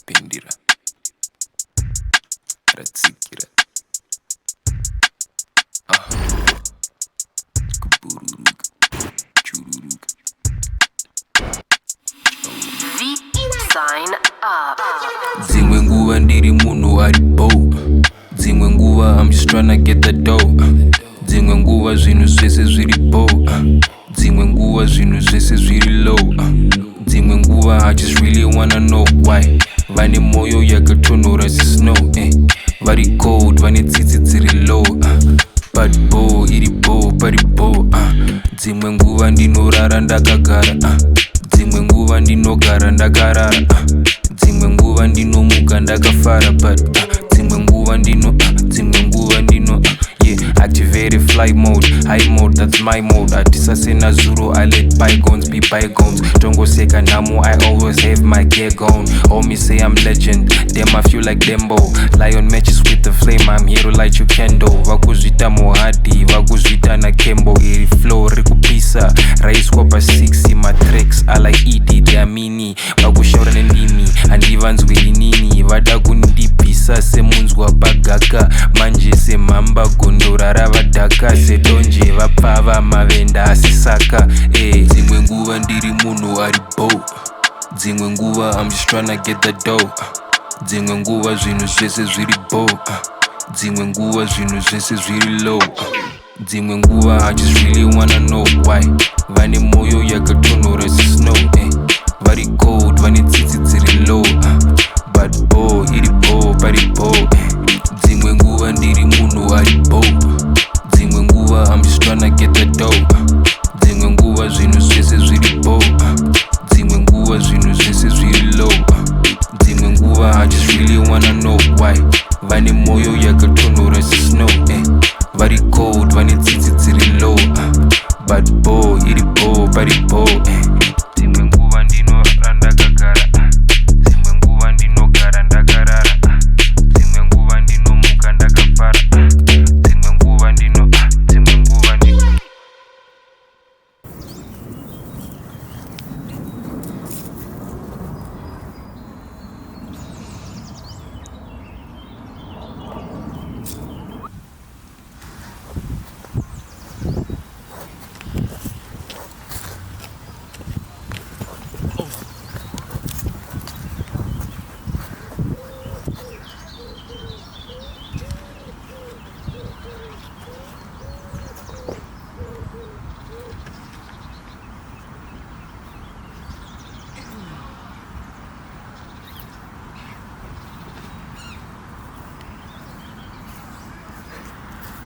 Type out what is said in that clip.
pendira ratsikira kubururuka chururuka Sign up. Dzimwe nguva ndiri munhu ari bold. Dzimwe nguva I'm just tryna get the dough. Dzimwe nguva zvinhu zvese zviri bold. Dzimwe nguva zvinhu zvese zviri low. Dzimwe nguva I just really wanna know why. Vane moyo yakatonhora snow. Vari cold, vane tsitsi dziri low. Bad boy, iri bow, pari bow. Dzimwe nguva ndinorara ndakagara. Dzimwe nguva ndinogara ndakarara. Dzimwe nguva ndinomuka ndakafara. But dzimwe nguva ndino yeah, activate fly mode, high mode, that's my mode. Atisasena zuro, I let bygones be bygones. Tongo seka namo, I always have my gear gone. Homies say I'm legend, damn I feel like Dembo. Lion matches with the flame, I'm here to light your candle. Vakuzvita mohadi, vakuzvita na Kembo. Iri flow, rikupisa, raiswa pa 6 my tracks, I like ED, they are mini. Vakushaura nendimi, andivanzwe inini. Vada kundipisa, semunzwa bagaka. Manje semamba gondora ravadhaka. Sedonje vapfava mavenda asisaka. Dzimwe nguva ndiri munhu ari bow. Dzimwe nguva I'm just tryna get the dough. Dzimwe nguva zvinhu zvese zviri bow. Dzimwe nguva zvinhu zvese zviri low. Dzimwe nguva I just really wanna know why. Vane moyo yakatonhora snow.